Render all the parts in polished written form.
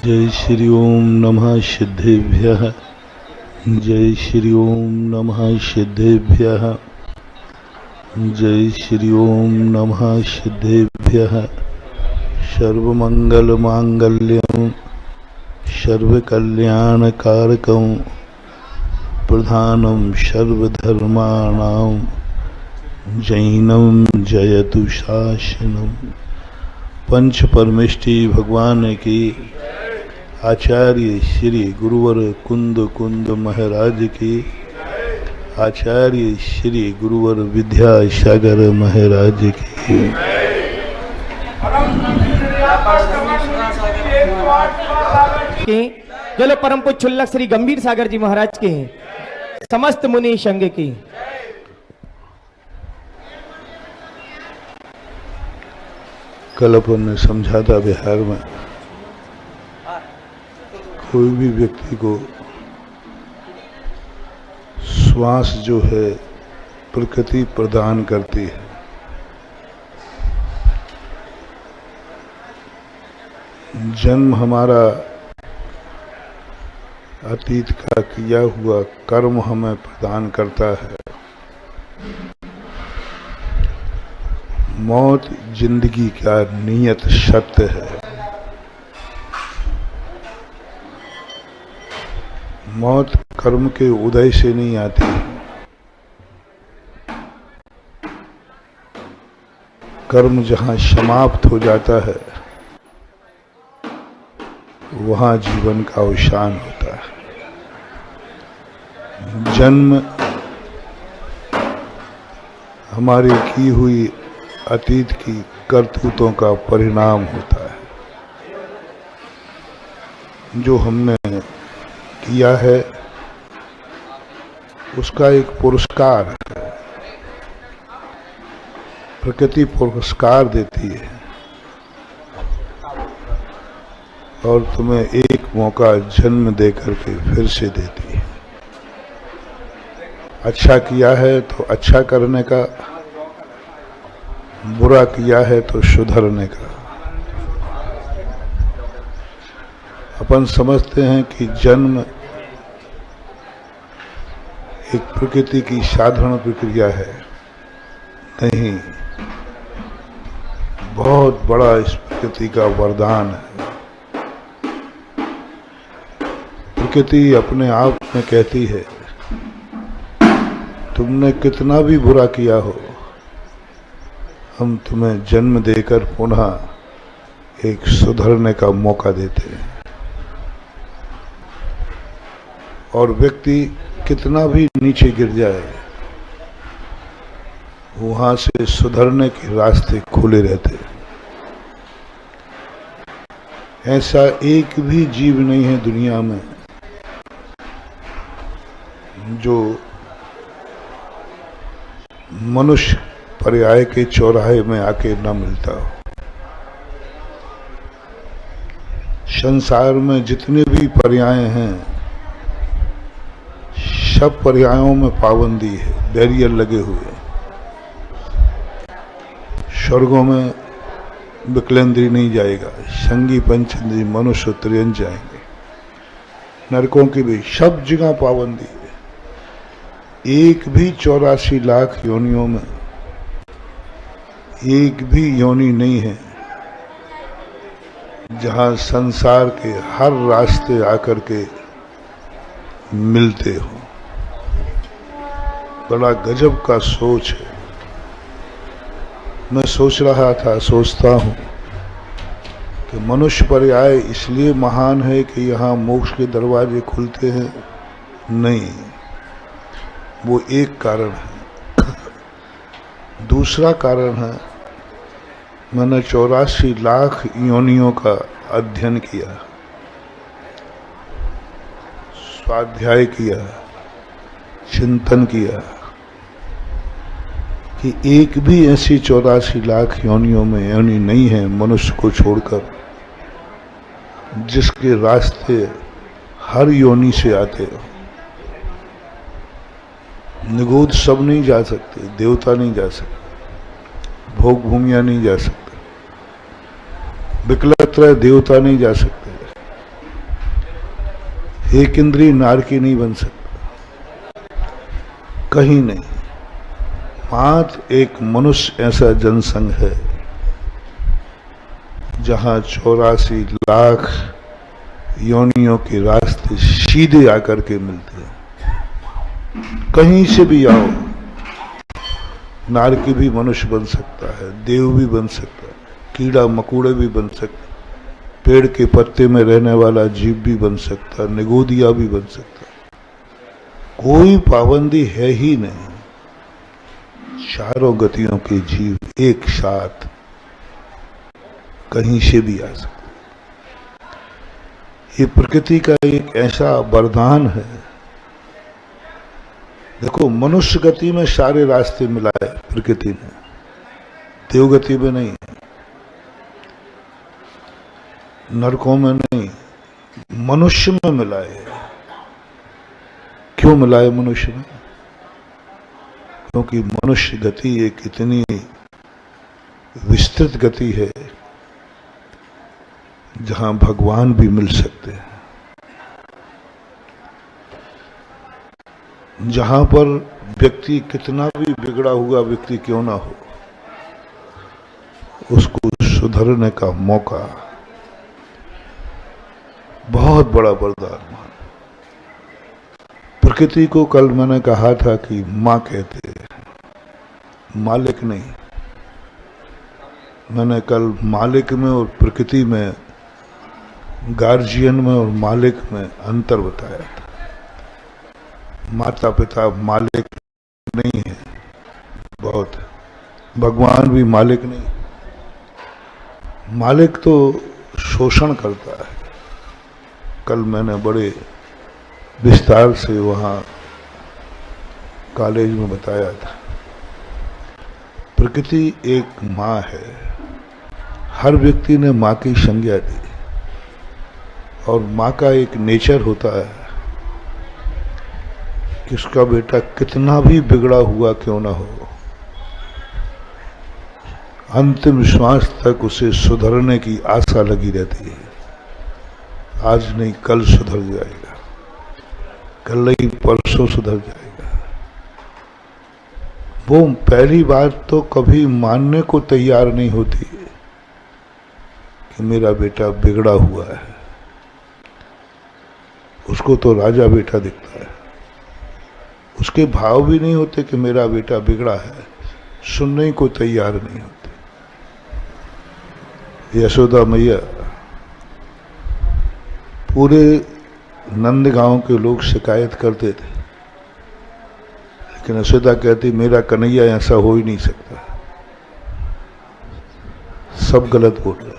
जय श्री ओम नमः सिद्धेभ्यः। जय श्री ओम नमः सिद्धेभ्यः। जय श्री ओम नमः सिद्धेभ्यः। सर्वमंगल मांगल्यं सर्वकल्याणकारकं प्रधानं सर्वधर्माणां जैनं जयतु शासनम्। पंच परमेष्टि भगवान की आचार्य श्री गुरुवर कुंद कुंद महाराज की आचार्य श्री गुरुवर विद्यासागर महाराज की चलो परम पूज्य छुल्लक श्री गंभीर सागर जी महाराज के समस्त मुनि संघ की। कल अपन ने समझा था बिहार में कोई भी व्यक्ति को श्वास जो है प्रकृति प्रदान करती है। जन्म हमारा अतीत का किया हुआ कर्म हमें प्रदान करता है। मौत जिंदगी का नियत सत्य है। मौत कर्म के उदय से नहीं आती है। कर्म जहां समाप्त हो जाता है वहां जीवन का अवसान होता है। जन्म हमारी की हुई अतीत की करतूतों का परिणाम होता है। जो हमने किया है उसका एक पुरस्कार है। प्रकृति पुरस्कार देती है और तुम्हें एक मौका जन्म देकर के फिर से देती है। अच्छा किया है तो अच्छा करने का, बुरा किया है तो सुधरने का। अपन समझते हैं कि जन्म एक प्रकृति की साधारण प्रक्रिया है। नहीं, बहुत बड़ा इस प्रकृति का वरदान है। प्रकृति अपने आप में कहती है तुमने कितना भी बुरा किया हो, हम तुम्हें जन्म देकर पुनः एक सुधरने का मौका देते हैं। और व्यक्ति कितना भी नीचे गिर जाए वहां से सुधरने के रास्ते खुले रहते हैं। ऐसा एक भी जीव नहीं है दुनिया में जो मनुष्य पर्याय के चौराहे में आके न मिलता हो। संसार में जितने भी पर्याय हैं सब पर्यायों में पाबंदी है, बैरियर लगे हुए हैं। स्वर्गों में विकलेंद्री नहीं जाएगा, संगी पंचेंद्री मनुष्य त्रियन जाएंगे। नरकों की भी सब जगह पाबंदी है। एक भी 84 लाख योनियों में एक भी योनि नहीं है जहां संसार के हर रास्ते आकर के मिलते हो। बड़ा गजब का सोच है। मैं सोच रहा था, सोचता हूं कि मनुष्य पर्याय इसलिए महान है कि यहाँ मोक्ष के दरवाजे खुलते हैं। नहीं, वो एक कारण है। दूसरा कारण है, मैंने 84 लाख योनियों का अध्ययन किया, स्वाध्याय किया, चिंतन किया कि एक भी ऐसी 84 लाख योनियों में योनि नहीं है मनुष्य को छोड़कर जिसके रास्ते हर योनि से आते हो। निगोद सब नहीं जा सकते, देवता नहीं जा सकते, भोग भूमिया नहीं जा सकते, विकलत्रय देवता नहीं जा सकते, एक इंद्री नारकी नहीं बन सकता, कहीं नहीं। मात्र एक मनुष्य ऐसा जनसंघ है जहां 84 लाख योनियों के रास्ते सीधे आकर के मिलते हैं। कहीं से भी आओ, नारकी भी मनुष्य बन सकता है, देव भी बन सकता है, कीड़ा मकोड़े भी बन सकता है, पेड़ के पत्ते में रहने वाला जीव भी बन सकता है, निगोदिया भी बन सकता है। कोई पाबंदी है ही नहीं। चारों गतियों के जीव एक साथ कहीं से भी आ सकते। ये प्रकृति का एक ऐसा वरदान है। देखो, मनुष्य गति में सारे रास्ते मिलाए प्रकृति ने, देवगति में नहीं, नरकों में नहीं, मनुष्य में मिलाए। क्यों मिलाए मनुष्य में? क्योंकि मनुष्य गति एक इतनी विस्तृत गति है जहां भगवान भी मिल सकते हैं, जहां पर व्यक्ति कितना भी बिगड़ा हुआ व्यक्ति क्यों ना हो, उसको सुधरने का मौका बहुत बड़ा वरदान मान। प्रकृति को कल मैंने कहा था कि मां कहते हैं, मालिक नहीं। मैंने कल मालिक में और प्रकृति में, गार्जियन में और मालिक में अंतर बताया था। माता पिता मालिक नहीं है, बहुत। भगवान भी मालिक नहीं। मालिक तो शोषण करता है। कल मैंने बड़े विस्तार से वहाँ कॉलेज में बताया था। प्रकृति एक माँ है। हर व्यक्ति ने माँ की संज्ञा दी, और माँ का एक नेचर होता है कि उसका बेटा कितना भी बिगड़ा हुआ क्यों ना हो, अंतिम श्वास तक उसे सुधरने की आशा लगी रहती है। आज नहीं कल सुधर जाएगा, कल नहीं परसों सुधर जाएगा। वो पहली बात तो कभी मानने को तैयार नहीं होती कि मेरा बेटा बिगड़ा हुआ है। उसको तो राजा बेटा दिखता है। उसके भाव भी नहीं होते कि मेरा बेटा बिगड़ा है, सुनने को तैयार नहीं होते। यशोदा मैया, पूरे नंदगांव के लोग शिकायत करते थे, लेकिन यशोदा कहती मेरा कन्हैया ऐसा हो ही नहीं सकता, सब गलत बोल रहे।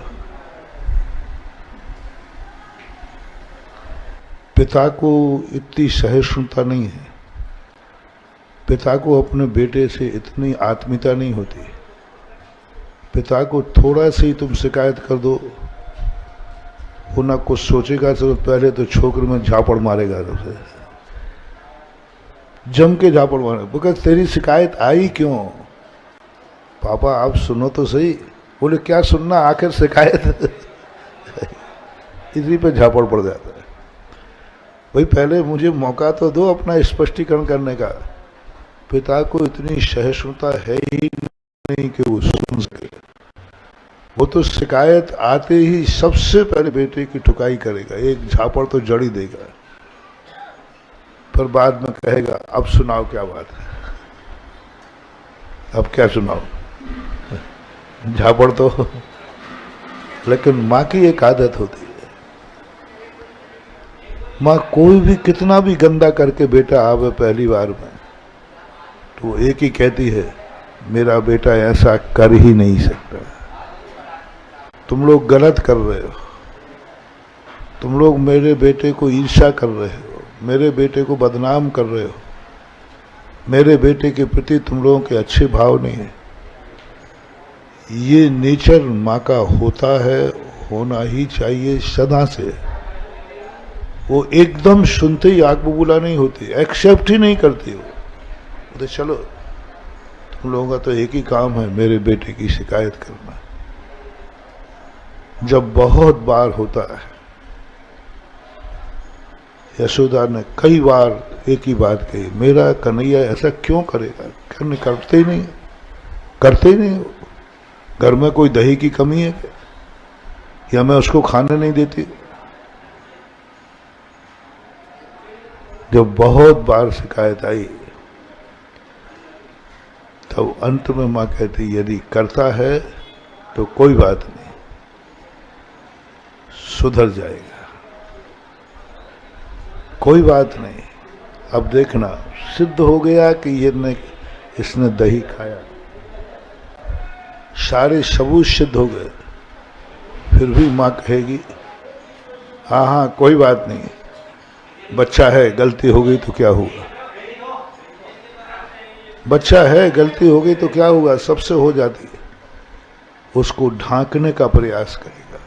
पिता को इतनी सहिष्णुता नहीं है, पिता को अपने बेटे से इतनी आत्मीयता नहीं होती। पिता को थोड़ा सी ही तुम शिकायत कर दो, वो ना कुछ सोचेगा, तो पहले तो छोकरे में झापड़ मारेगा, उसे जम के झापड़ मारेगा। बिकॉज तेरी शिकायत आई क्यों? पापा आप सुनो तो सही। बोले क्या सुनना, आखिर शिकायत इसी पे झापड़ पड़ जाता है। भाई पहले मुझे मौका तो दो अपना स्पष्टीकरण करने का। पिता को इतनी सहिष्णुता है ही नहीं कि वो सुन सके। वो तो शिकायत आते ही सबसे पहले बेटे की ठुकाई करेगा, एक झापड़ तो जड़ ही देगा, पर बाद में कहेगा अब सुनाओ क्या बात है, अब क्या सुनाओ, झापड़ तो। लेकिन माँ की एक आदत होती है, माँ कोई भी कितना भी गंदा करके बेटा आवे पहली बार में, तो एक ही कहती है मेरा बेटा ऐसा कर ही नहीं सकता, तुम लोग गलत कर रहे हो, तुम लोग मेरे बेटे को ईर्ष्या कर रहे हो, मेरे बेटे को बदनाम कर रहे हो, मेरे बेटे के प्रति तुम लोगों के अच्छे भाव नहीं है। ये नेचर माँ का होता है, होना ही चाहिए सदा से। वो एकदम सुनते ही आग बबूला नहीं होती, एक्सेप्ट ही नहीं करती वो। तो चलो तुम लोगों का तो एक ही काम है मेरे बेटे की शिकायत करना। जब बहुत बार होता है, यशोदा ने कई बार एक ही बात कही, मेरा कन्हैया ऐसा क्यों करेगा, करते ही नहीं, करते ही नहीं। घर में कोई दही की कमी है या मैं उसको खाने नहीं देती। जब बहुत बार शिकायत आई तब अंत में मां कहती, यदि करता है तो कोई बात नहीं, सुधर जाएगा, कोई बात नहीं। अब देखना सिद्ध हो गया कि इसने दही खाया, सारे सबूत सिद्ध हो गए, फिर भी मां कहेगी हाँ हाँ कोई बात नहीं, बच्चा है, गलती हो गई तो क्या हुआ, बच्चा है, गलती हो गई तो क्या हुआ, सबसे हो जाती है। उसको ढांकने का प्रयास करेगा,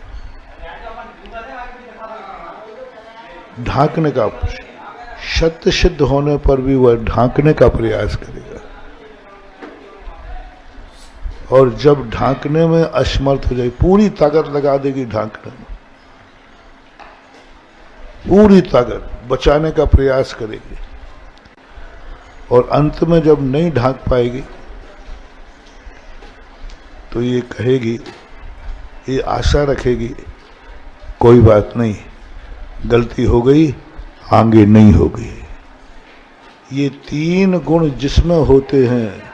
ढांकने का, सत्य सिद्ध होने पर भी वह ढांकने का प्रयास करेगा। और जब ढांकने में असमर्थ हो जाए, पूरी ताकत लगा देगी ढांकने में, पूरी ताकत बचाने का प्रयास करेगी, और अंत में जब नहीं ढांक पाएगी तो ये कहेगी, ये आशा रखेगी, कोई बात नहीं, गलती हो गई, आगे नहीं होगी। ये तीन गुण जिसमें होते हैं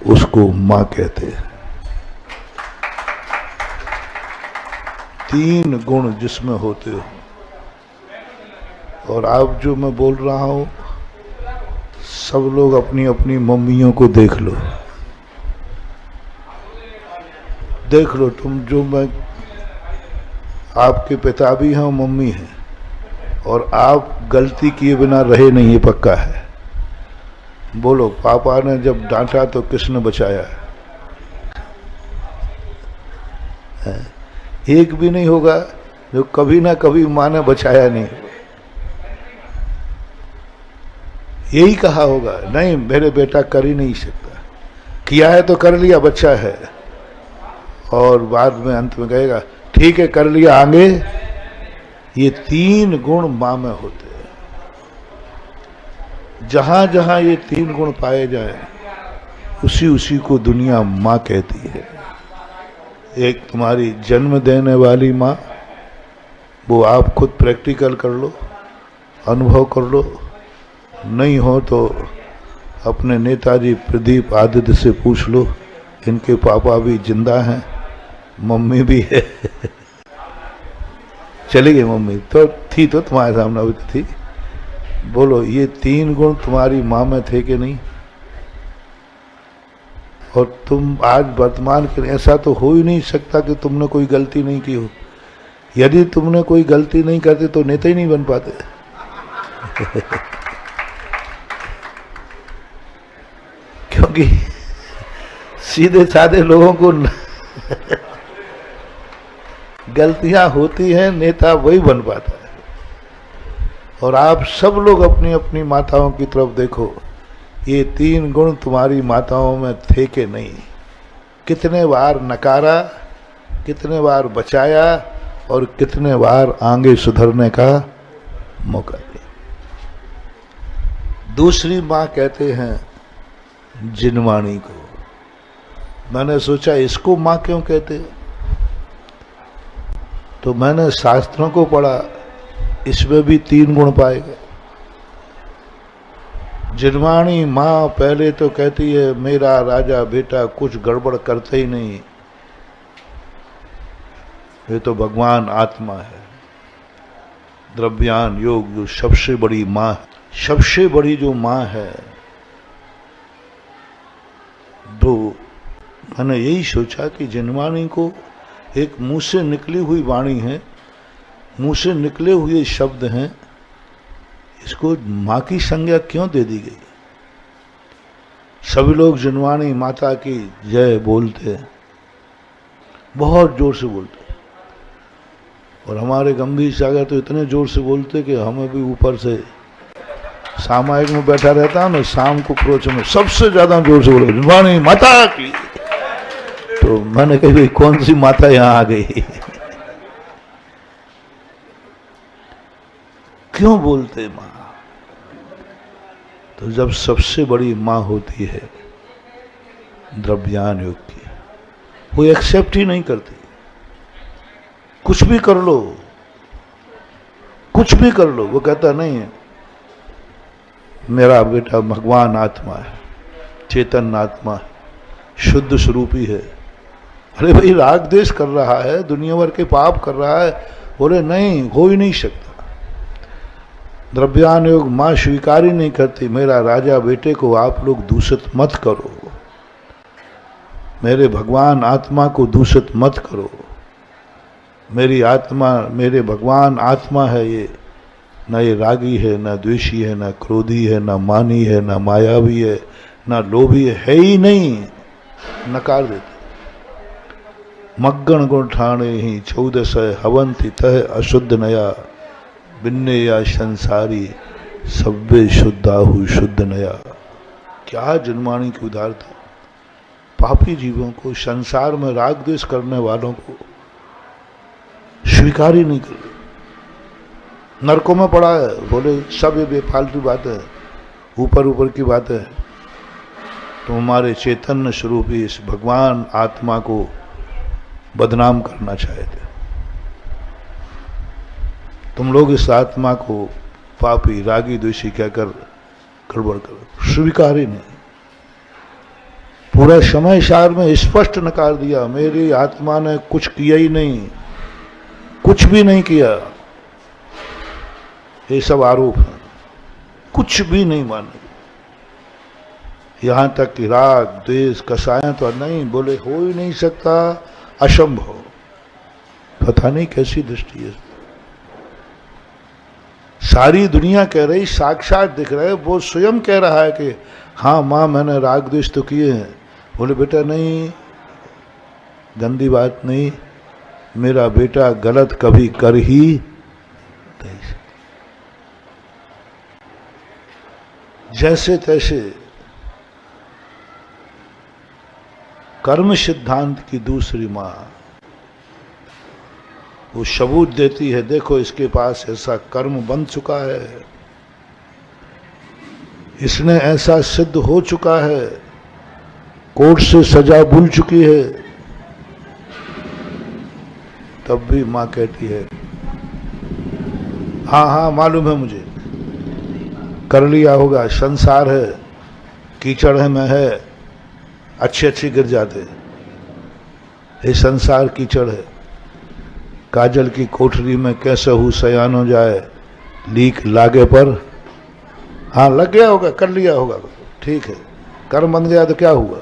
उसको मां कहते हैं। तीन गुण जिसमें होते हो। और आप जो मैं बोल रहा हूं, सब लोग अपनी अपनी मम्मियों को देख लो, देख लो। तुम जो, मैं, आपके पिता भी हैं, मम्मी हैं, और आप गलती किए बिना रहे नहीं, ये पक्का है। बोलो, पापा ने जब डांटा तो किसने बचाया है? एक भी नहीं होगा जो कभी ना कभी मां ने बचाया नहीं। यही कहा होगा, नहीं मेरे बेटा कर ही नहीं सकता, किया है तो कर लिया, बच्चा है, और बाद में अंत में कहेगा ठीक है कर लिया, आगे। ये तीन गुण मां में होते हैं। जहां जहां ये तीन गुण पाए जाए, उसी उसी को दुनिया मां कहती है। एक तुम्हारी जन्म देने वाली मां, वो आप खुद प्रैक्टिकल कर लो, अनुभव कर लो, नहीं हो तो अपने नेताजी प्रदीप आदित्य से पूछ लो, इनके पापा भी जिंदा हैं, मम्मी भी है। चली गई मम्मी तो थी, तो तुम्हारे सामने अभी तो थी। बोलो, ये तीन गुण तुम्हारी मां में थे कि नहीं? और तुम आज वर्तमान के, ऐसा तो हो ही नहीं सकता कि तुमने कोई गलती नहीं की हो। यदि तुमने कोई गलती नहीं करते तो नेता ही नहीं बन पाते। क्योंकि सीधे साधे लोगों को गलतियां होती हैं, नेता वही बन पाता है। और आप सब लोग अपनी अपनी माताओं की तरफ देखो, ये तीन गुण तुम्हारी माताओं में थे कि नहीं? कितने बार नकारा, कितने बार बचाया, और कितने बार आगे सुधरने का मौका दिया। दूसरी मां कहते हैं जिनवाणी को। मैंने सोचा इसको मां क्यों कहते हैं, तो मैंने शास्त्रों को पढ़ा, इसमें भी तीन गुण पाए गए। जिनवाणी मां पहले तो कहती है मेरा राजा बेटा कुछ गड़बड़ करते ही नहीं, ये तो भगवान आत्मा है। द्रव्यान योग जो सबसे बड़ी मां, सबसे बड़ी जो मां है, तो मैंने यही सोचा कि जिनवाणी को एक मुंह से निकली हुई वाणी है, मुंह से निकले हुए शब्द हैं, इसको मां की संज्ञा क्यों दे दी गई? सभी लोग जिनवाणी माता की जय बोलते, बहुत जोर से बोलते, और हमारे गंभीर सागर तो इतने जोर से बोलते कि हमें भी ऊपर से, सामायिक में बैठा रहता हूं ना, शाम को क्रोच में सबसे ज्यादा जोर से बोले जिनवाणी माता की। तो मैंने कही भाई कौन सी माता यहां आ गई? क्यों बोलते मां? तो जब सबसे बड़ी मां होती है द्रव्यान योग की, वो एक्सेप्ट ही नहीं करती। कुछ भी कर लो, कुछ भी कर लो, वो कहता नहीं है मेरा बेटा भगवान आत्मा है, चेतन आत्मा है, शुद्ध स्वरूपी है। अरे भाई राग द्वेष कर रहा है, दुनिया भर के पाप कर रहा है, बोले नहीं हो ही नहीं सकता। द्रव्यान योग मां स्वीकार ही नहीं करती, मेरा राजा बेटे को आप लोग दूषित मत करो, मेरे भगवान आत्मा को दूषित मत करो, मेरी आत्मा, मेरे भगवान आत्मा है, ये न ये रागी है, न द्वेषी है, न क्रोधी है, न मानी है, न मायावी है, न लोभी है ही नहीं, नकार देते। मग्गण गुण ठाणे ही 1400 हवंती तह अशुद्ध नया, बिन्ने या संसारी सब्बे शुद्धाहु शुद्ध नया। क्या जन्माणी की उदारता! पापी जीवों को, संसार में राग द्वेष करने वालों को स्वीकार ही नहीं कर, नरकों में पड़ा है। बोले सब ये बेफालतू बात है, ऊपर ऊपर की बात है। तो हमारे चैतन्य स्वरूपी इस भगवान आत्मा को बदनाम करना चाहते। तुम लोग इस आत्मा को पापी रागी द्वेषी कहकर गड़बड़ करो, स्वीकार ही नहीं। पूरा समय सार में स्पष्ट नकार दिया, मेरी आत्मा ने कुछ किया ही नहीं, कुछ भी नहीं किया, ये सब आरोप है, कुछ भी नहीं माने। यहां तक कि राग द्वेष कसायं तो नहीं, बोले हो ही नहीं सकता, असंभव। पता नहीं कैसी दृष्टि है। सारी दुनिया कह रही, साक्षात दिख रहा है, वो स्वयं कह रहा है कि हाँ मां मैंने राग द्वेष तो किए हैं। बोले बेटा नहीं, गंदी बात नहीं, मेरा बेटा गलत कभी कर ही नहीं सकता। जैसे तैसे कर्म सिद्धांत की दूसरी मां वो सबूत देती है, देखो इसके पास ऐसा कर्म बन चुका है, इसने ऐसा सिद्ध हो चुका है, कोर्ट से सजा भूल चुकी है। तब भी मां कहती है हाँ हाँ मालूम है मुझे, कर लिया होगा, संसार है, कीचड़ है, मैं है, अच्छे अच्छे गिर जाते, ये संसार कीचड़ है। काजल की कोठरी में कैसे हूं सयान हो जाए, लीक लागे पर हाँ लग गया होगा, कर लिया होगा, ठीक है, कर्म बन गया तो क्या हुआ।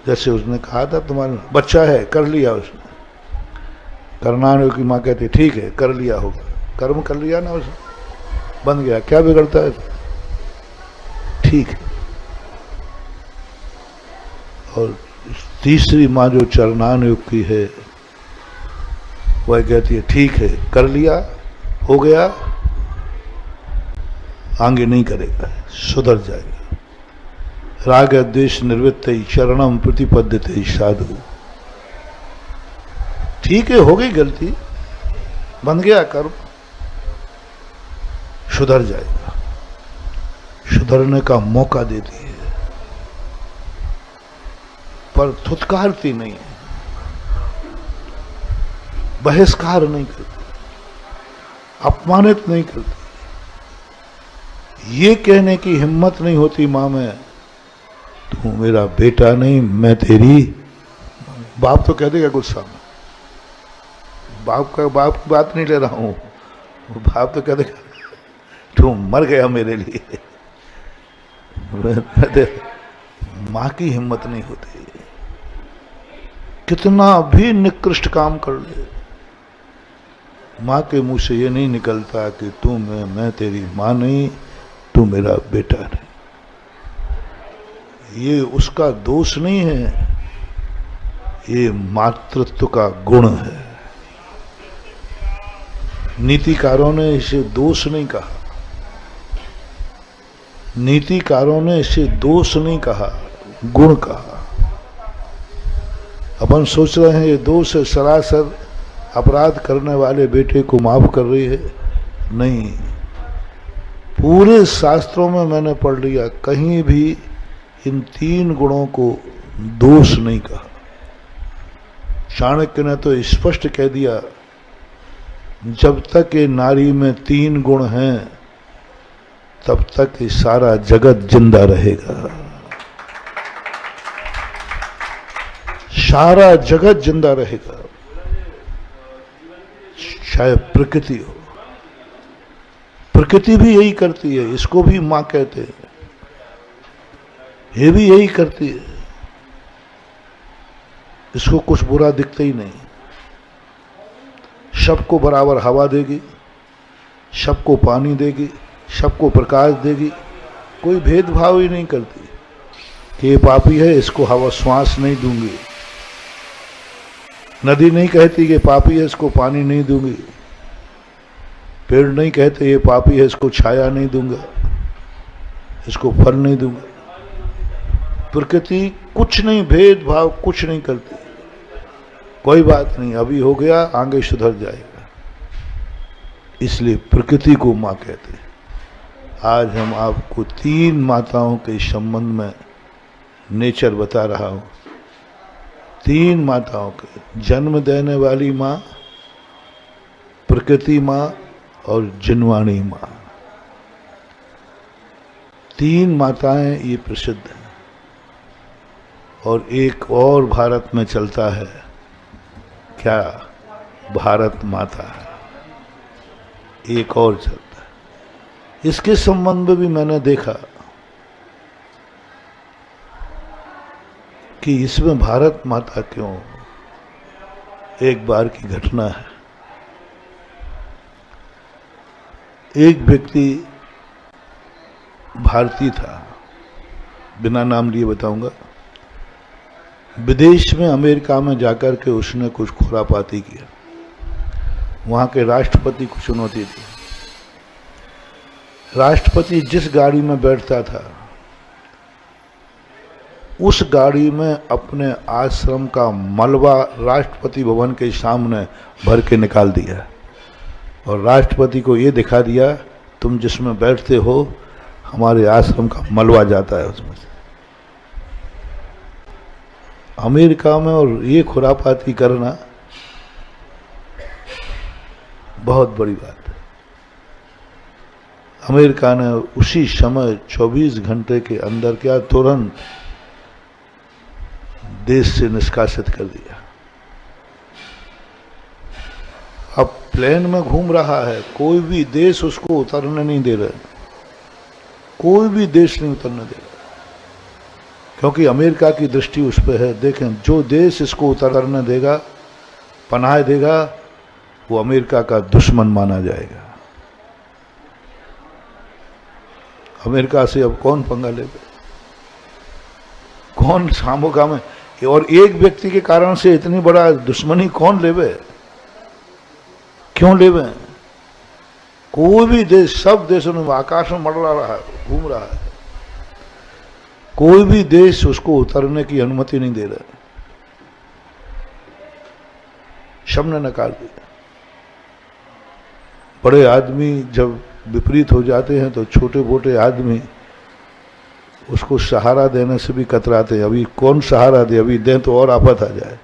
जैसे उसने कहा था तुम्हारा बच्चा है, कर लिया उसने, करना की मां कहती ठीक है कर लिया होगा, कर्म कर लिया ना उसने, बन गया, क्या बिगड़ता है, ठीक है। और तीसरी मां जो चरणान युग की है, वह कहती है ठीक है कर लिया, हो गया, आगे नहीं करेगा, सुधर जाएगा। राग द्वेष निवृत्त चरणम प्रतिपद्यते साधु। ठीक है हो गई गलती, बन गया कर्म, सुधर जाएगा, सुधरने का मौका देती है, पर थुतकारती नहीं, बहिष्कार नहीं करती, अपमानित नहीं करती। ये कहने की हिम्मत नहीं होती मां में, तू मेरा बेटा नहीं, मैं तेरी। बाप तो कह देगा गुस्सा में, बाप की बात नहीं ले रहा हूं, बाप तो कह देगा तू मर गया मेरे लिए। मां की हिम्मत नहीं होती, कितना भी निकृष्ट काम कर ले, मां के मुंह से ये नहीं निकलता कि तू मैं तेरी मां नहीं, तू मेरा बेटा नहीं। ये उसका दोष नहीं है, ये मातृत्व का गुण है। नीतिकारों ने इसे दोष नहीं कहा, नीतिकारों ने इसे दोष नहीं कहा, गुण कहा। अपन सोच रहे हैं ये दोष है, सरासर अपराध करने वाले बेटे को माफ कर रही है? नहीं। पूरे शास्त्रों में मैंने पढ़ लिया, कहीं भी इन 3 गुणों को दोष नहीं कहा। चाणक्य ने तो स्पष्ट कह दिया, जब तक ये नारी में 3 गुण हैं तब तक ये सारा जगत जिंदा रहेगा, सारा जगत जिंदा रहेगा। चाहे प्रकृति हो, प्रकृति भी यही करती है, इसको भी मां कहते हैं, ये भी यही करती है, इसको कुछ बुरा दिखता ही नहीं। सबको बराबर हवा देगी, सबको पानी देगी, सबको प्रकाश देगी, कोई भेदभाव ही नहीं करती कि ये पापी है इसको हवा श्वास नहीं दूंगी। नदी नहीं कहती कि पापी है इसको पानी नहीं दूंगी, पेड़ नहीं कहते ये पापी है इसको छाया नहीं दूंगा, इसको फल नहीं दूंगा। प्रकृति कुछ नहीं, भेदभाव कुछ नहीं करती। कोई बात नहीं, अभी हो गया, आगे सुधर जाएगा, इसलिए प्रकृति को मां कहते हैं। आज हम आपको 3 माताओं के संबंध में नेचर बता रहा हूं। 3 माताओं के, जन्म देने वाली मां, प्रकृति मां और जिनवाणी मां। 3 माताएं ये प्रसिद्ध हैं। और एक और भारत में चलता है, क्या? भारत माता है, एक और चलता है। इसके संबंध में भी मैंने देखा कि इसमें भारत माता क्यों? एक बार की घटना है, एक व्यक्ति भारतीय था, बिना नाम लिए बताऊंगा, विदेश में अमेरिका में जाकर के उसने कुछ खुरापाती किया। वहां के राष्ट्रपति को चुनौती दी। राष्ट्रपति जिस गाड़ी में बैठता था उस गाड़ी में अपने आश्रम का मलबा राष्ट्रपति भवन के सामने भर के निकाल दिया और राष्ट्रपति को ये दिखा दिया, तुम जिसमें बैठते हो हमारे आश्रम का मलबा जाता है उसमें से। अमेरिका में और ये खुरापाती करना बहुत बड़ी बात है। अमेरिका ने उसी समय 24 घंटे के अंदर क्या तुरंत देश से निष्कासित कर दिया। अब प्लेन में घूम रहा है, कोई भी देश उसको उतरने नहीं दे रहा, कोई भी देश नहीं उतरने दे रहा, क्योंकि अमेरिका की दृष्टि उस पर है। देखें, जो देश इसको उतरने देगा, पनाह देगा, वो अमेरिका का दुश्मन माना जाएगा। अमेरिका से अब कौन पंगा लेगा, कौन सामोगा में? और एक व्यक्ति के कारण से इतनी बड़ा दुश्मनी कौन लेवे, क्यों लेवे? कोई भी देश, सब देशों में आकाश में मंडरा रहा है, घूम रहा है, कोई भी देश उसको उतरने की अनुमति नहीं दे रहा, सबने नकार दिया। बड़े आदमी जब विपरीत हो जाते हैं तो छोटे मोटे आदमी उसको सहारा देने से भी कतराते हैं। अभी कौन सहारा दे, अभी दें तो और आफत आ जाए।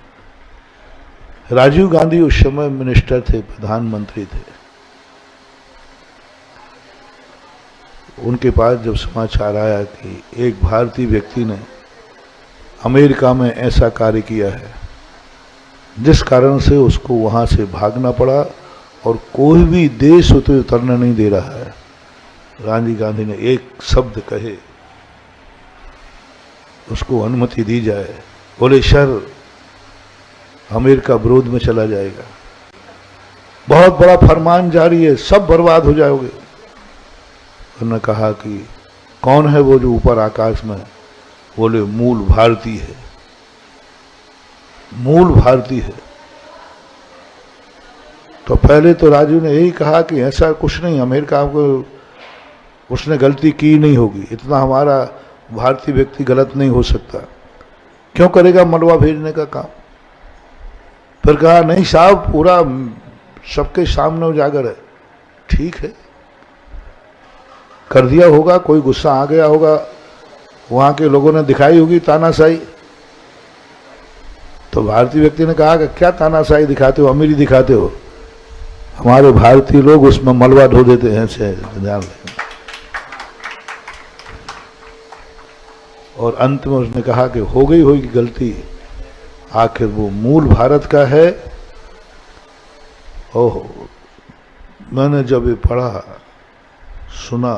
राजीव गांधी उस समय मिनिस्टर थे, प्रधानमंत्री थे। उनके पास जब समाचार आया कि एक भारतीय व्यक्ति ने अमेरिका में ऐसा कार्य किया है जिस कारण से उसको वहां से भागना पड़ा और कोई भी देश उसे उतरने नहीं दे रहा है, राजीव गांधी ने एक शब्द कहे, उसको अनुमति दी जाए। बोले सर, अमेरिका विरोध में चला जाएगा, बहुत बड़ा फरमान जारी है, सब बर्बाद हो जाओगे। उन्होंने कहा कि कौन है वो जो ऊपर आकाश में? बोले मूल भारतीय है, मूल भारतीय है। तो पहले तो राजू ने यही कहा कि ऐसा कुछ नहीं, अमेरिका को उसने गलती की नहीं होगी, इतना हमारा भारतीय व्यक्ति गलत नहीं हो सकता, क्यों करेगा मलबा भेजने का काम? फिर कहा नहीं साहब, पूरा सबके सामने उजागर है। ठीक है, कर दिया होगा, कोई गुस्सा आ गया होगा, वहां के लोगों ने दिखाई होगी तानाशाही। तो भारतीय व्यक्ति ने कहा कि क्या तानाशाही दिखाते हो, अमीरी दिखाते हो? हमारे भारतीय लोग उसमें मलबा ढो देते हैं से ध्यान रखें। और अंत में उसने कहा कि हो गई होगी गलती, आखिर वो मूल भारत का है। ओह, मैंने जब ये पढ़ा सुना,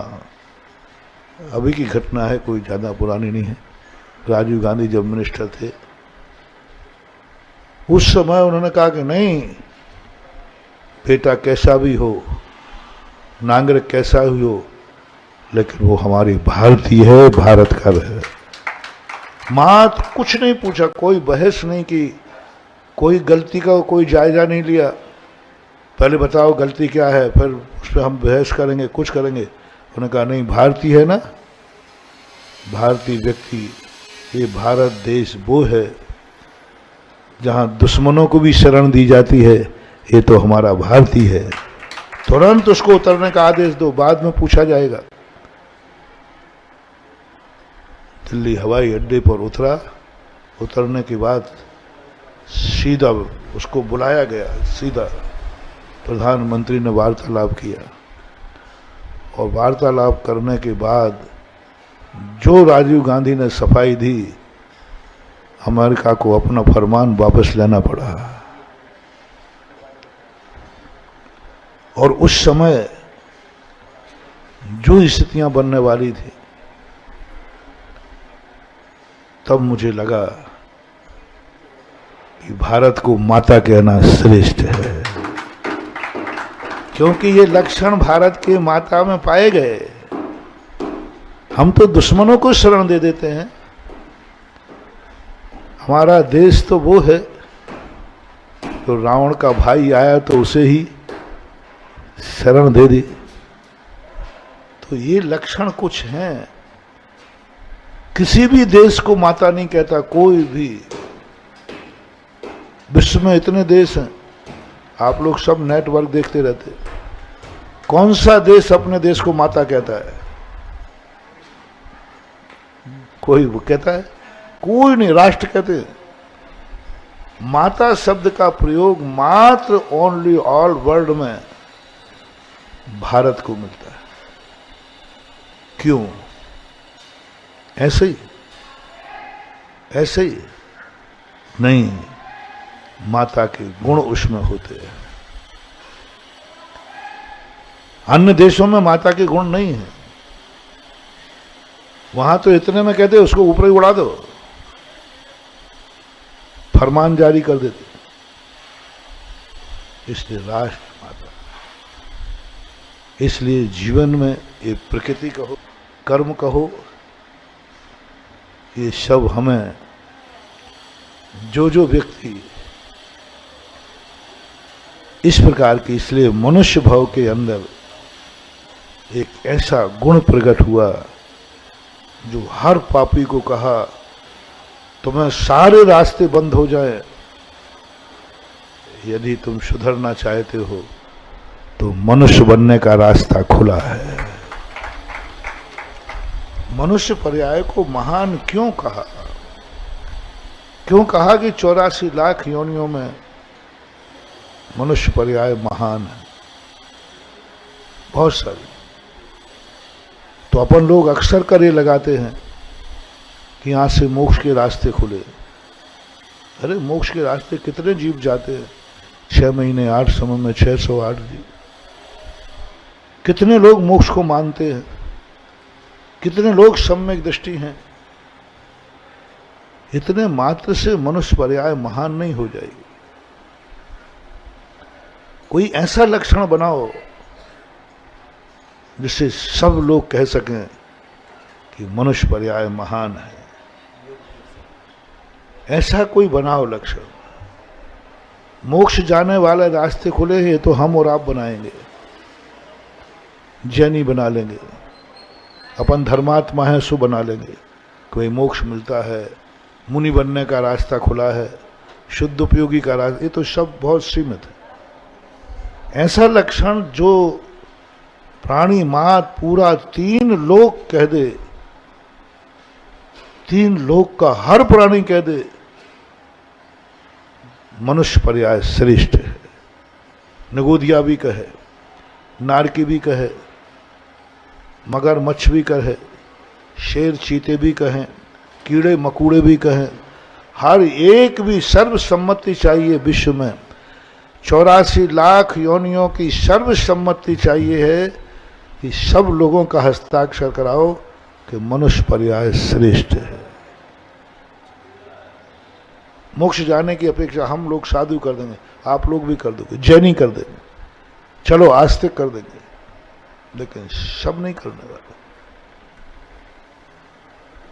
अभी की घटना है, कोई ज़्यादा पुरानी नहीं है। राजीव गांधी जब मिनिस्टर थे, उस समय उन्होंने कहा कि नहीं, बेटा कैसा भी हो, नागरिक कैसा भी हो, लेकिन वो हमारी भारतीय है, भारत का है। मात कुछ नहीं पूछा, कोई बहस नहीं की, कोई गलती का कोई जायजा नहीं लिया। पहले बताओ गलती क्या है, फिर उस पर हम बहस करेंगे, कुछ करेंगे। उन्होंने कहा नहीं, भारतीय है ना, भारतीय व्यक्ति, ये भारत देश वो है जहां दुश्मनों को भी शरण दी जाती है, ये तो हमारा भारतीय है। तुरंत उसको उतरने का आदेश दो, बाद में पूछा जाएगा। दिल्ली हवाई अड्डे पर उतरा, उतरने के बाद सीधा उसको बुलाया गया, सीधा प्रधानमंत्री ने वार्तालाप किया। और वार्तालाप करने के बाद जो राजीव गांधी ने सफाई दी, अमेरिका को अपना फरमान वापस लेना पड़ा। और उस समय जो स्थितियां बनने वाली थी, तब मुझे लगा कि भारत को माता कहना श्रेष्ठ है, क्योंकि ये लक्षण भारत के माता में पाए गए। हम तो दुश्मनों को शरण दे देते हैं। हमारा देश तो वो है जो रावण का भाई आया तो उसे ही शरण दे दी। तो ये लक्षण कुछ हैं। किसी भी देश को माता नहीं कहता, कोई भी। विश्व में इतने देश हैं, आप लोग सब नेटवर्क देखते रहते, कौन सा देश अपने देश को माता कहता है? कोई वो कहता है? कोई नहीं। राष्ट्र कहते हैं। माता शब्द का प्रयोग मात्र ओनली ऑल वर्ल्ड में भारत को मिलता है। क्यों? ऐसे ही? ऐसे ही नहीं, माता के गुण उसमें होते हैं। अन्य देशों में माता के गुण नहीं है। वहां तो इतने में कहते उसको ऊपर ही उड़ा दो, फरमान जारी कर देते। इसलिए राष्ट्र माता, इसलिए जीवन में ये प्रकृति कहो, कर्म कहो, ये सब हमें जो व्यक्ति इस प्रकार की, इसलिए मनुष्य भाव के अंदर एक ऐसा गुण प्रकट हुआ जो हर पापी को कहा तुम्हें सारे रास्ते बंद हो जाए, यदि तुम सुधरना चाहते हो तो मनुष्य बनने का रास्ता खुला है। मनुष्य पर्याय को महान क्यों कहा? क्यों कहा कि 84 लाख योनियों में मनुष्य पर्याय महान है? बहुत सारी। तो अपन लोग अक्सर कर ये लगाते हैं कि यहां से मोक्ष के रास्ते खुले। अरे मोक्ष के रास्ते कितने जीव जाते हैं? 6 महीने 8 समय में 608 जीव। कितने लोग मोक्ष को मानते हैं? कितने लोग सम्यक दृष्टि हैं? इतने मात्र से मनुष्य पर्याय महान नहीं हो जाएगी। कोई ऐसा लक्षण बनाओ जिससे सब लोग कह सकें कि मनुष्य पर्याय महान है। ऐसा कोई बनाओ लक्षण। मोक्ष जाने वाले रास्ते खुले हैं, तो हम और आप बनाएंगे, जैनी बना लेंगे, अपन धर्मात्मा है सो बना लेंगे। कोई मोक्ष मिलता है, मुनि बनने का रास्ता खुला है, शुद्ध उपयोगी का रास्ता, ये तो सब बहुत सीमित है। ऐसा लक्षण जो प्राणी मात पूरा 3 लोक कह दे, 3 लोक का हर प्राणी कह दे मनुष्य पर्याय श्रेष्ठ है। निगोदिया भी कहे, नारकी भी कहे, मगरमच्छ भी कहे, शेर चीते भी कहें, कीड़े मकूड़े भी कहें, हर एक भी सर्वसम्मति चाहिए। विश्व में 84 लाख योनियों की सर्वसम्मति चाहिए है कि सब लोगों का हस्ताक्षर कराओ कि मनुष्य पर्याय श्रेष्ठ है। मोक्ष जाने की अपेक्षा हम लोग साधु कर देंगे, आप लोग भी कर दोगे, जैनी कर देंगे, चलो आस्तिक कर देंगे, लेकिन सब नहीं करने वाले।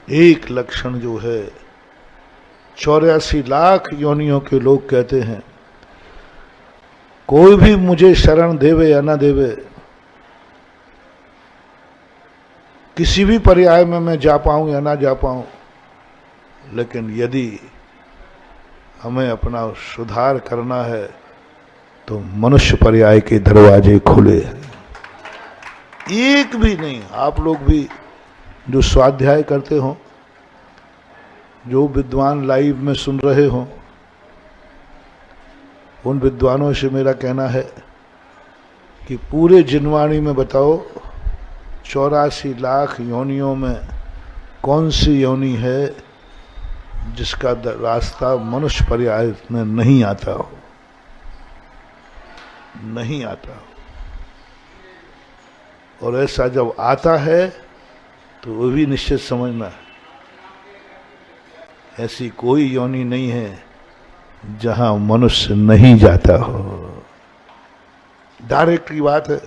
एक लक्षण जो है 84 लाख योनियों के लोग कहते हैं कोई भी मुझे शरण देवे या ना देवे, किसी भी पर्याय में मैं जा पाऊं या ना जा पाऊं, लेकिन यदि हमें अपना सुधार करना है तो मनुष्य पर्याय के दरवाजे खुले हैं। एक भी नहीं। आप लोग भी जो स्वाध्याय करते हो, जो विद्वान लाइव में सुन रहे हो, उन विद्वानों से मेरा कहना है कि पूरे जिनवाणी में बताओ 84 लाख योनियों में कौन सी योनि है जिसका रास्ता मनुष्य पर्याय में नहीं आता हो, नहीं आता हो। और ऐसा जब आता है तो वो भी निश्चित समझना, ऐसी कोई योनि नहीं है जहां मनुष्य नहीं जाता हो। डायरेक्ट की बात है,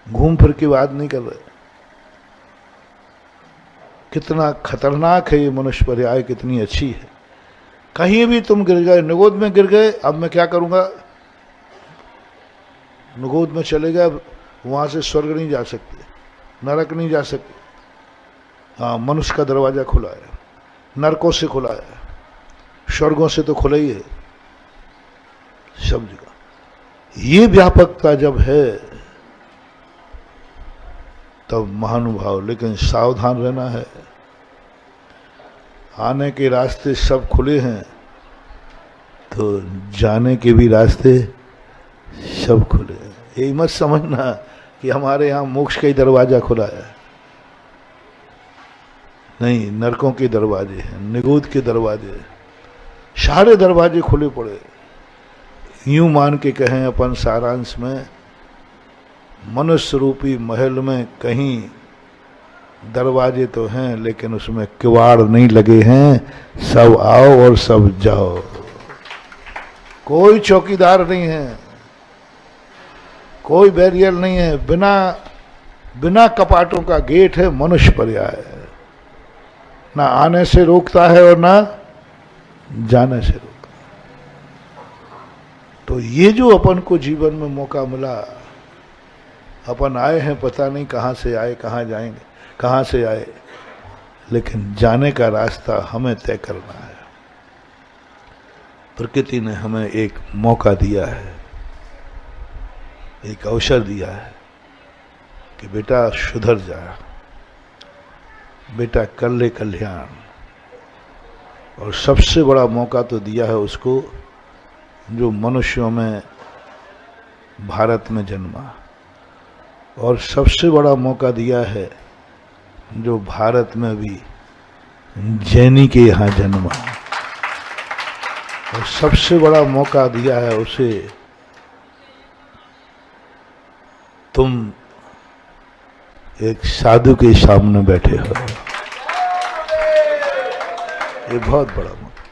घूम फिर की बात नहीं कर रहे। कितना खतरनाक है ये मनुष्य पर्याय, कितनी अच्छी है। कहीं भी तुम गिर गए, निगोद में गिर गए, अब मैं क्या करूंगा, निगोद में चले गए, वहां से स्वर्ग नहीं जा सकते, नरक नहीं जा सकते। हाँ, मनुष्य का दरवाजा खुला है, नरकों से खुला है, स्वर्गों से तो खुला ही है, सब जगह। ये व्यापकता जब है तब महानुभाव, लेकिन सावधान रहना है। आने के रास्ते सब खुले हैं तो जाने के भी रास्ते सब खुले हैं। यही मत समझना कि हमारे यहाँ मोक्ष का ही दरवाजा खुला है, नहीं, नरकों के दरवाजे हैं, निगोद के दरवाजे, सारे दरवाजे खुले पड़े। यूं मान के कहें अपन सारांश में, मनुष्य रूपी महल में कहीं दरवाजे तो हैं लेकिन उसमें किवाड़ नहीं लगे हैं। सब आओ और सब जाओ, कोई चौकीदार नहीं है, कोई बैरियर नहीं है, बिना कपाटों का गेट है मनुष्य पर्याय। ना आने से रोकता है और ना जाने से रोकता। तो ये जो अपन को जीवन में मौका मिला, अपन आए हैं, पता नहीं कहाँ से आए, कहाँ जाएंगे, कहाँ से आए, लेकिन जाने का रास्ता हमें तय करना है। प्रकृति ने हमें एक मौका दिया है, एक अवसर दिया है कि बेटा सुधर जा, बेटा कर ले कल्याण। और सबसे बड़ा मौका तो दिया है उसको जो मनुष्यों में भारत में जन्मा, और सबसे बड़ा मौका दिया है जो भारत में भी जैनी के यहाँ जन्मा, और सबसे बड़ा मौका दिया है उसे तुम एक साधु के सामने बैठे हो। ये बहुत बड़ा मौका,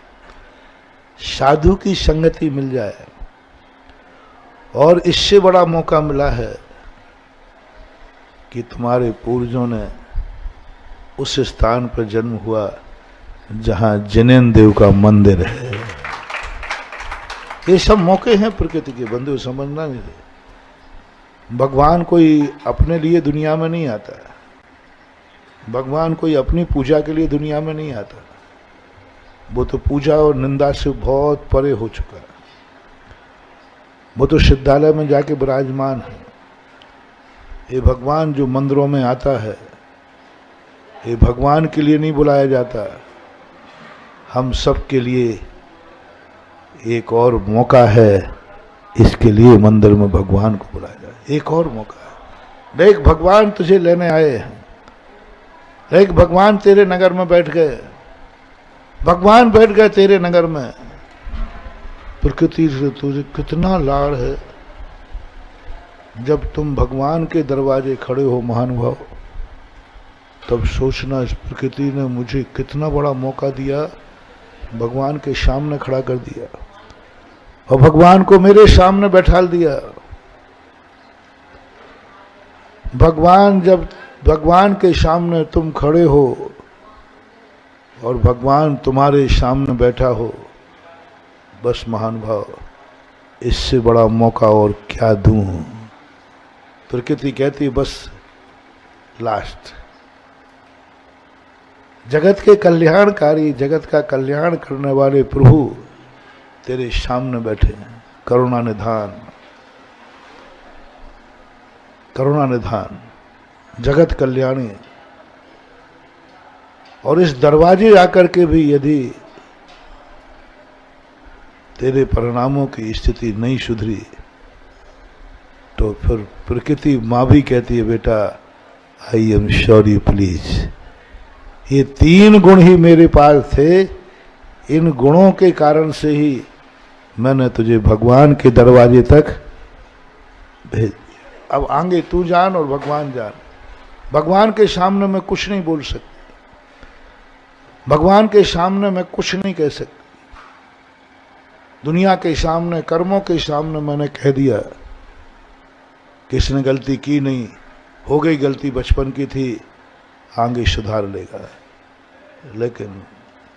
साधु की संगति मिल जाए। और इससे बड़ा मौका मिला है कि तुम्हारे पूर्वजों ने उस स्थान पर जन्म हुआ जहां जिनेन्द्र देव का मंदिर है। ये सब मौके हैं प्रकृति के, बंधु समझना नहीं दे। भगवान कोई अपने लिए दुनिया में नहीं आता, भगवान कोई अपनी पूजा के लिए दुनिया में नहीं आता। वो तो पूजा और निंदा से बहुत परे हो चुका है। वो तो सिद्धालय में जाके विराजमान है। ये भगवान जो मंदिरों में आता है, ये भगवान के लिए नहीं बुलाया जाता, हम सब के लिए एक और मौका है, इसके लिए मंदिर में भगवान को बुलाया जाए। एक और मौका है। देख भगवान तुझे लेने आए हैं, देख भगवान तेरे नगर में बैठ गए, भगवान बैठ गए तेरे नगर में। प्रकृति से तुझे कितना लाड़ है। जब तुम भगवान के दरवाजे खड़े हो महानुभाव, तब सोचना इस प्रकृति ने मुझे कितना बड़ा मौका दिया, भगवान के सामने खड़ा कर दिया और भगवान को मेरे सामने बैठाल दिया। भगवान जब भगवान के सामने तुम खड़े हो और भगवान तुम्हारे सामने बैठा हो, बस महानुभाव इससे बड़ा मौका और क्या दूं। प्रकृति कहती है बस लास्ट। जगत के कल्याणकारी, जगत का कल्याण करने वाले प्रभु तेरे सामने बैठे हैं। करुणा निधान, करुणा निधान, जगत कल्याणी। और इस दरवाजे आकर के भी यदि तेरे परिणामों की स्थिति नहीं सुधरी, तो फिर प्रकृति माँ भी कहती है बेटा आई एम सॉरी प्लीज। ये 3 गुण ही मेरे पास थे, इन गुणों के कारण से ही मैंने तुझे भगवान के दरवाजे तक भेज दिया। अब आगे तू जान और भगवान जान। भगवान के सामने मैं कुछ नहीं बोल सकती, भगवान के सामने मैं कुछ नहीं कह सकती। दुनिया के सामने, कर्मों के सामने मैंने कह दिया किसने गलती की नहीं, हो गई गलती, बचपन की थी, आगे सुधार लेगा। लेकिन